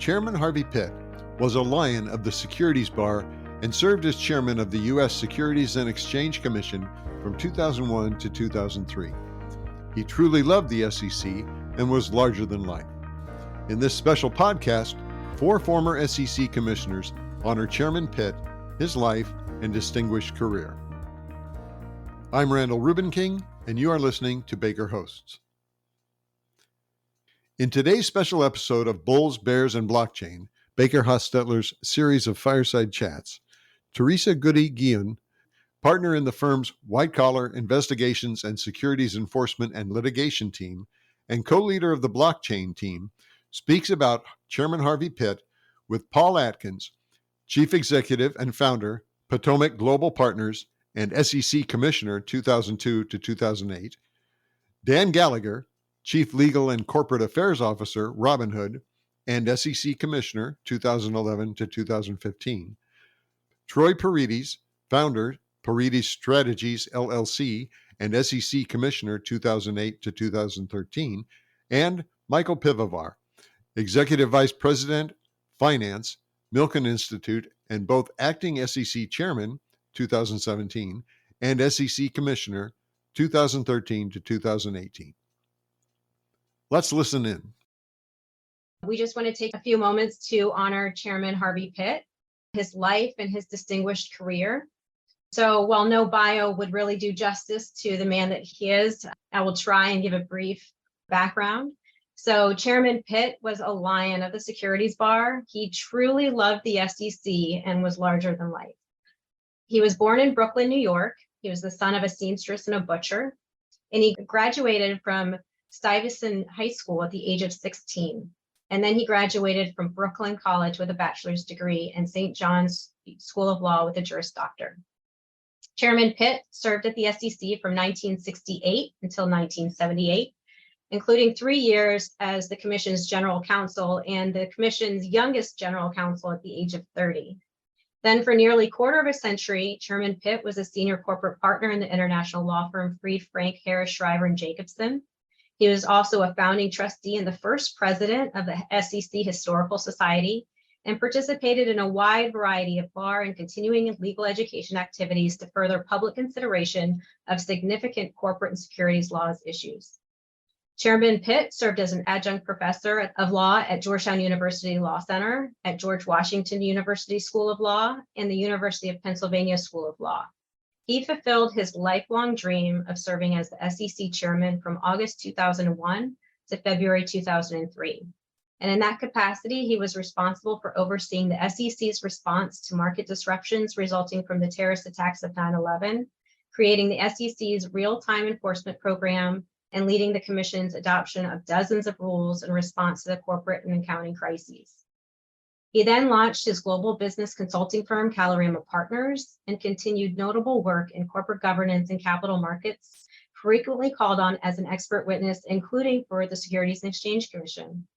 Chairman Harvey Pitt was a lion of the securities bar and served as chairman of the U.S. Securities and Exchange Commission from 2001 to 2003. He truly loved the SEC and was larger than life. In this special podcast, 4 former SEC commissioners honor Chairman Pitt, his life, and distinguished career. I'm Randall Rubenking, and you are listening to Baker Hosts. In today's special episode of Bulls, Bears, and Blockchain, Baker Hostetler's series of fireside chats, Teresa Goody-Guillen, partner in the firm's white-collar investigations and securities enforcement and litigation team, and co-leader of the blockchain team, speaks about Chairman Harvey Pitt with Paul Atkins, Chief Executive and Founder, Potomac Global Partners, and SEC Commissioner 2002 to 2008, Dan Gallagher, Chief Legal and Corporate Affairs Officer, Robinhood, and SEC Commissioner 2011 to 2015, Troy Paredes, Founder, Paredes Strategies, LLC, and SEC Commissioner 2008 to 2013, and Michael Pivovar, Executive Vice President, Finance, Milken Institute, and both Acting SEC Chairman 2017 and SEC Commissioner 2013 to 2018. Let's listen in. We just want to take a few moments to honor Chairman Harvey Pitt, his life and his distinguished career. So while no bio would really do justice to the man that he is, I will try and give a brief background. So Chairman Pitt was a lion of the securities bar. He truly loved the SEC and was larger than life. He was born in Brooklyn, New York. He was the son of a seamstress and a butcher, and he graduated from Stuyvesant High School at the age of 16. And then he graduated from Brooklyn College with a bachelor's degree and St. John's School of Law with a Juris Doctor. Chairman Pitt served at the SEC from 1968 until 1978, including 3 years as the Commission's general counsel and the Commission's youngest general counsel at the age of 30. Then for nearly a quarter of a century, Chairman Pitt was a senior corporate partner in the international law firm Fried, Frank, Harris, Shriver, and Jacobson. He was also a founding trustee and the first president of the SEC Historical Society, and participated in a wide variety of bar and continuing legal education activities to further public consideration of significant corporate and securities laws issues. Chairman Pitt served as an adjunct professor of law at Georgetown University Law Center, at George Washington University School of Law, and the University of Pennsylvania School of Law. He fulfilled his lifelong dream of serving as the SEC chairman from August 2001 to February 2003. And in that capacity, he was responsible for overseeing the SEC's response to market disruptions resulting from the terrorist attacks of 9/11, creating the SEC's real-time enforcement program, and leading the Commission's adoption of dozens of rules in response to the corporate and accounting crises. He then launched his global business consulting firm, Calorama Partners, and continued notable work in corporate governance and capital markets, frequently called on as an expert witness, including for the Securities and Exchange Commission.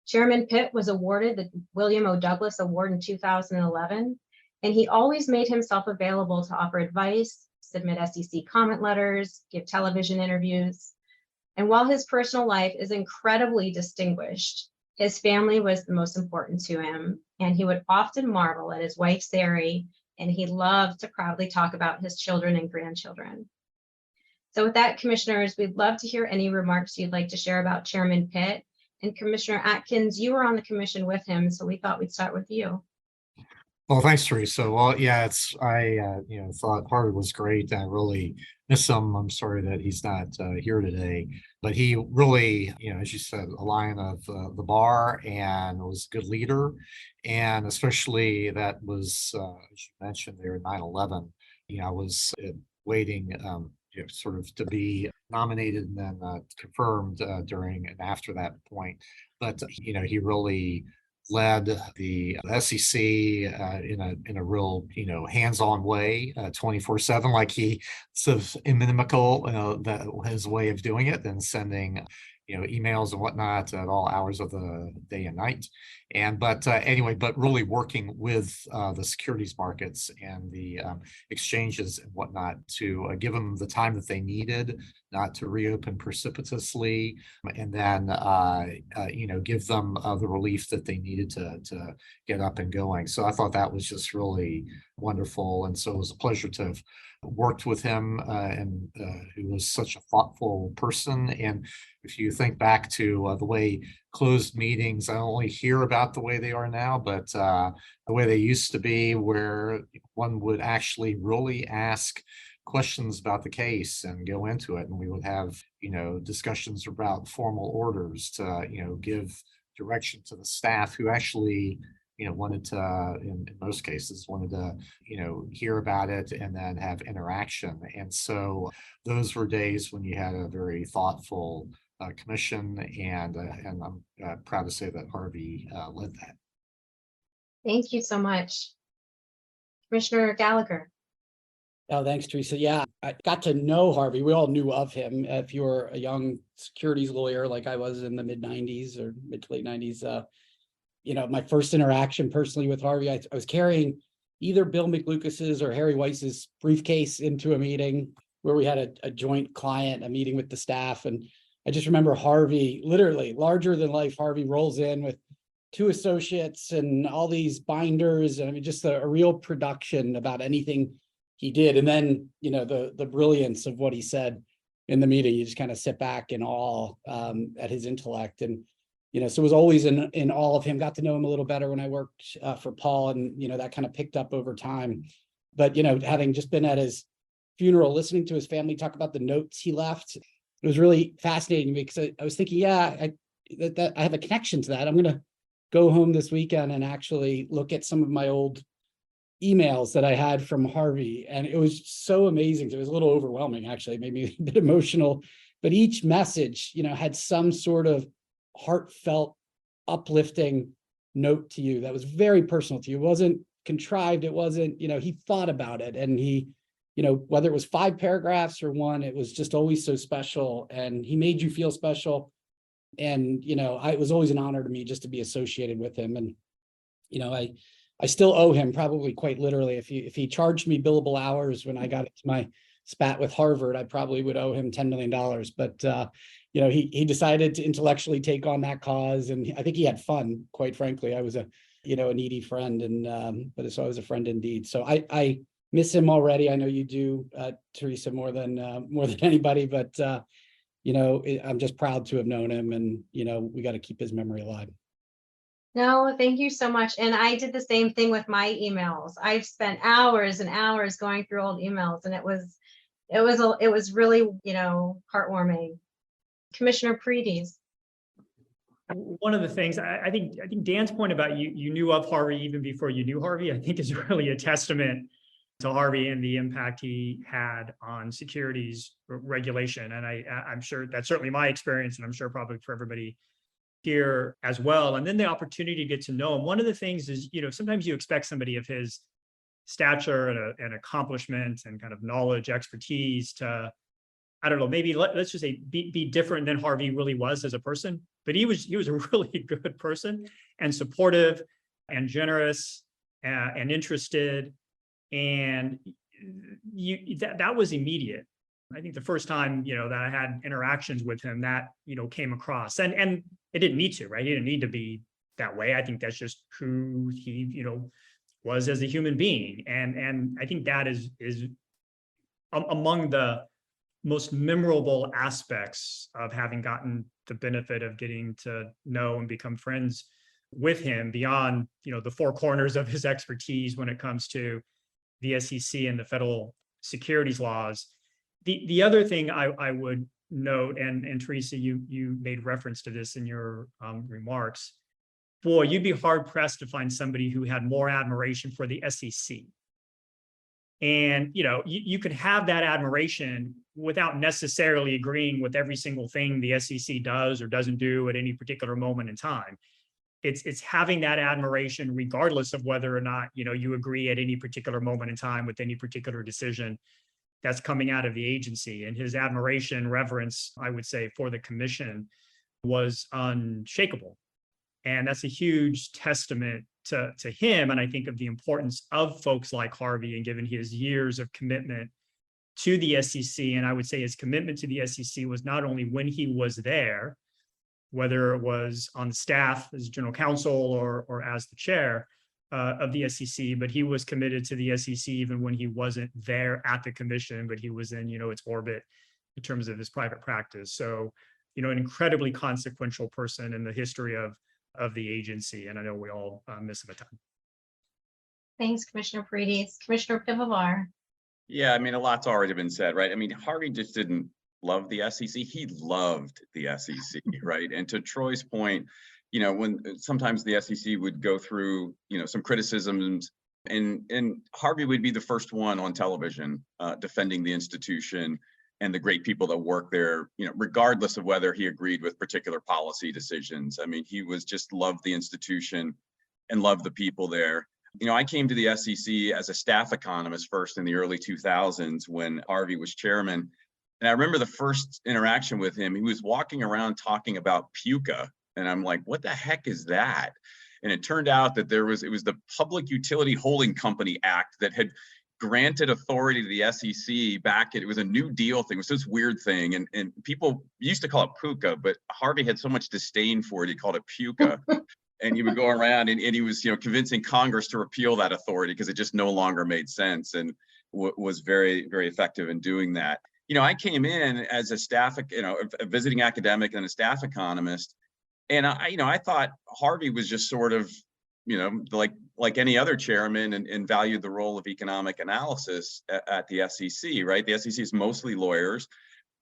Chairman Pitt was awarded the William O. Douglas Award in 2011, and he always made himself available to offer advice, submit SEC comment letters, give television interviews. And while his personal life is incredibly distinguished, his family was the most important to him, and he would often marvel at his wife, Sari, and he loved to proudly talk about his children and grandchildren. So with that, commissioners, we'd love to hear any remarks you'd like to share about Chairman Pitt. And Commissioner Atkins, you were on the commission with him, so we thought we'd start with you. Well, thanks, Teresa. Well, yeah, I thought Harvey was great. I really miss him. I'm sorry that he's not here today, but he really, as you said, a lion of the bar and was a good leader. And especially that was, as you mentioned there, 9/11. I was waiting, sort of to be nominated and then confirmed during and after that point. But he really led the SEC in a real hands-on way, 24/7, like he sort of inimical that his way of doing it, and sending emails and whatnot at all hours of the day and night. But really working with the securities markets and the exchanges and whatnot to give them the time that they needed not to reopen precipitously, and then give them the relief that they needed to get up and going. So I thought that was just really wonderful, and so it was a pleasure to have worked with him, and he was such a thoughtful person. And if you think back to the way closed meetings, I only hear about the way they are now, but the way they used to be, where one would actually really ask questions about the case and go into it, and we would have discussions about formal orders to give direction to the staff who actually wanted to, in most cases, wanted to hear about it and then have interaction. And so those were days when you had a very thoughtful commission, and I'm proud to say that Harvey led that. Thank you so much. Commissioner Gallagher. Oh, thanks, Teresa. Yeah, I got to know Harvey. We all knew of him. If you were a young securities lawyer like I was in the mid 90s or mid to late 90s, my first interaction personally with Harvey, I was carrying either Bill McLucas's or Harry Weiss's briefcase into a meeting where we had a joint client, a meeting with the staff. And I just remember Harvey, literally larger than life, Harvey rolls in with 2 associates and all these binders. And I mean, just a real production about anything he did. And then, the brilliance of what he said in the meeting, you just kind of sit back in awe at his intellect. And, so it was always in awe of him. Got to know him a little better when I worked for Paul, and, that kind of picked up over time. But, having just been at his funeral, listening to his family talk about the notes he left, it was really fascinating because I was thinking, I have a connection to that. I'm going to go home this weekend and actually look at some of my old emails that I had from Harvey. And it was so amazing. It was a little overwhelming, actually. It made me a bit emotional, but each message, had some sort of heartfelt, uplifting note to you that was very personal to you. It wasn't contrived. It wasn't, he thought about it, and he, whether it was 5 paragraphs or 1, it was just always so special, and he made you feel special. And, it was always an honor to me just to be associated with him. And, I still owe him, probably quite literally. If he charged me billable hours when I got into my spat with Harvard, I probably would owe him $10 million. But he decided to intellectually take on that cause, and I think he had fun. Quite frankly, I was a needy friend, and but so I was a friend indeed. So I miss him already. I know you do, Teresa, more than anybody. But I'm just proud to have known him, and we got to keep his memory alive. No, thank you so much. And I did the same thing with my emails. I've spent hours and hours going through old emails, and it was really, heartwarming. Commissioner Paredes. One of the things I think Dan's point about you knew of Harvey even before you knew Harvey, I think is really a testament to Harvey and the impact he had on securities regulation. And I'm sure that's certainly my experience, and I'm sure probably for everybody here as well. And then the opportunity to get to know him. One of the things is, sometimes you expect somebody of his stature and accomplishment and kind of knowledge, expertise to, I don't know, maybe let's just say be different than Harvey really was as a person. But he was a really good person, and supportive and generous and interested. And that was immediate. I think the first time, that I had interactions with him, that, came across, and it didn't need to, right? He didn't need to be that way. I think that's just who he, was as a human being. And I think that is among the most memorable aspects of having gotten the benefit of getting to know and become friends with him beyond, the 4 corners of his expertise when it comes to the SEC and the federal securities laws. The other thing I would note, and Teresa, you made reference to this in your remarks, boy, you'd be hard pressed to find somebody who had more admiration for the SEC. And, you could have that admiration without necessarily agreeing with every single thing the SEC does or doesn't do at any particular moment in time. It's having that admiration regardless of whether or not, you agree at any particular moment in time with any particular decision that's coming out of the agency. And his admiration, reverence, I would say, for the commission was unshakable. And that's a huge testament to him. And I think of the importance of folks like Harvey, and given his years of commitment to the SEC. And I would say his commitment to the SEC was not only when he was there, whether it was on the staff as general counsel or as the chair of the SEC, but he was committed to the SEC even when he wasn't there at the commission, but he was in, its orbit in terms of his private practice. So, an incredibly consequential person in the history of the agency. And I know we all miss him a ton. Thanks, Commissioner Paredes. Commissioner Pivovar. Yeah, I mean, a lot's already been said, right? I mean, Harvey just didn't love the SEC. He loved the SEC, right? And to Troy's point, when sometimes the SEC would go through, some criticisms, and Harvey would be the first one on television defending the institution and the great people that work there, regardless of whether he agreed with particular policy decisions. I mean, he was just loved the institution and loved the people there. I came to the SEC as a staff economist first in the early 2000s when Harvey was chairman. And I remember the first interaction with him, he was walking around talking about PUCA. And I'm like, what the heck is that? And it turned out that it was the Public Utility Holding Company Act that had granted authority to the SEC back. It was a New Deal thing. It was this weird thing. And people used to call it PUCA, but Harvey had so much disdain for it, he called it PUCA. And he would go around and he was, convincing Congress to repeal that authority because it just no longer made sense, and was very, very effective in doing that. I came in as a staff, a visiting academic and a staff economist. And I thought Harvey was just sort of, like any other chairman, and valued the role of economic analysis at the SEC, right? The SEC is mostly lawyers,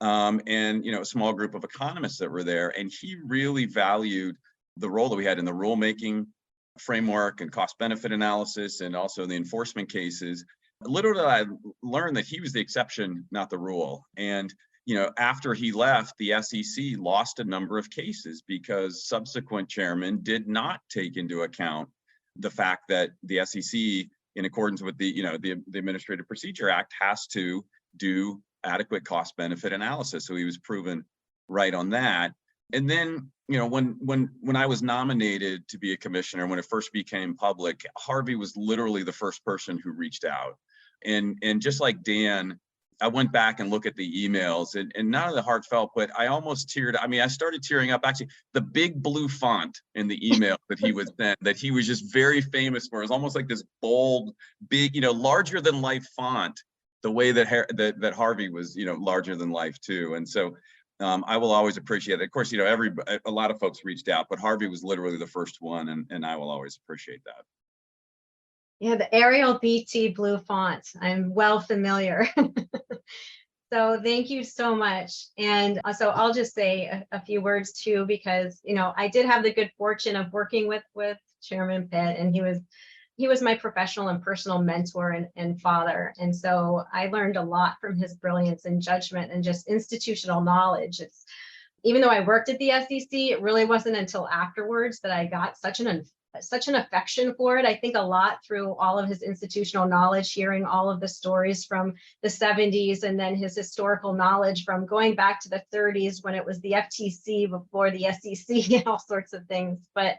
and, a small group of economists that were there. And he really valued the role that we had in the rulemaking framework and cost benefit analysis, and also the enforcement cases. Little did I learn that he was the exception, not the rule. And, after he left, the SEC lost a number of cases because subsequent chairmen did not take into account the fact that the SEC, in accordance with the Administrative Procedure Act, has to do adequate cost benefit analysis. So he was proven right on that. And then, when I was nominated to be a commissioner, when it first became public, Harvey was literally the first person who reached out. And just like Dan, I went back and looked at the emails, and none of the heartfelt, but I almost teared. I mean, I started tearing up. Actually, the big blue font in the email that he was sent, that he was just very famous for, is almost like this bold, big, larger than life font. The way that Harvey was, larger than life too. And so I will always appreciate it. Of course, a lot of folks reached out, but Harvey was literally the first one, and I will always appreciate that. Yeah, the Arial BT blue font. I'm well familiar. So thank you so much. And so I'll just say a few words too, because, I did have the good fortune of working with Chairman Pitt, and he was my professional and personal mentor and father. And so I learned a lot from his brilliance and judgment and just institutional knowledge. Even though I worked at the SEC, it really wasn't until afterwards that I got such an affection for it. I think a lot through all of his institutional knowledge, hearing all of the stories from the 70s, and then his historical knowledge from going back to the 30s when it was the FTC before the SEC and all sorts of things. But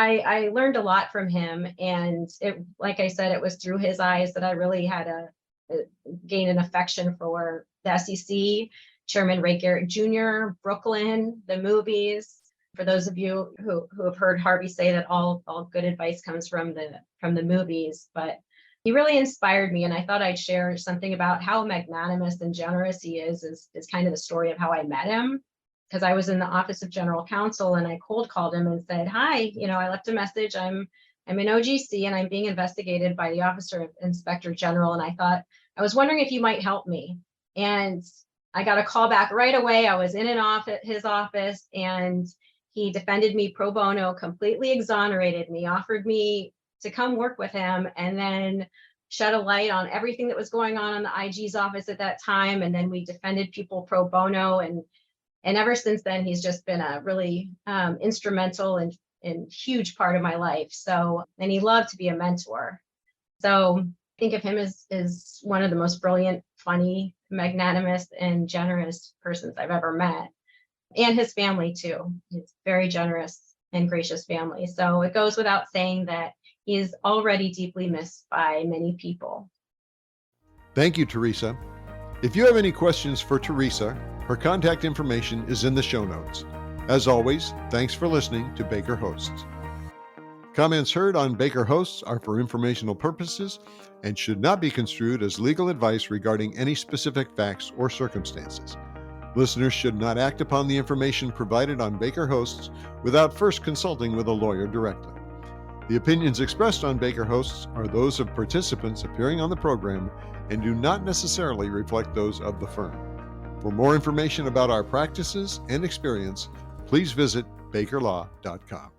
I learned a lot from him, and like I said, it was through his eyes that I really had gain an affection for the SEC, Chairman Ray Garrett Jr., Brooklyn, the movies. For those of you who have heard Harvey say that all good advice comes from the movies, but he really inspired me, and I thought I'd share something about how magnanimous and generous he is kind of the story of how I met him. Because I was in the office of general counsel, and I cold called him and said, hi, I left a message. I'm in OGC and I'm being investigated by the Officer of Inspector General. And I was wondering if you might help me. And I got a call back right away. I was in his office, and he defended me pro bono, completely exonerated me, offered me to come work with him, and then shed a light on everything that was going on in the IG's office at that time. And then we defended people pro bono, and ever since then, he's just been a really instrumental and huge part of my life. So, and he loved to be a mentor. So think of him as one of the most brilliant, funny, magnanimous, and generous persons I've ever met. And his family too. He's very generous and gracious family. So it goes without saying that he is already deeply missed by many people. Thank you, Teresa. If you have any questions for Teresa, her contact information is in the show notes. As always, thanks for listening to Baker Hosts. Comments heard on Baker Hosts are for informational purposes and should not be construed as legal advice regarding any specific facts or circumstances. Listeners should not act upon the information provided on Baker Hosts without first consulting with a lawyer directly. The opinions expressed on Baker Hosts are those of participants appearing on the program and do not necessarily reflect those of the firm. For more information about our practices and experience, please visit bakerlaw.com.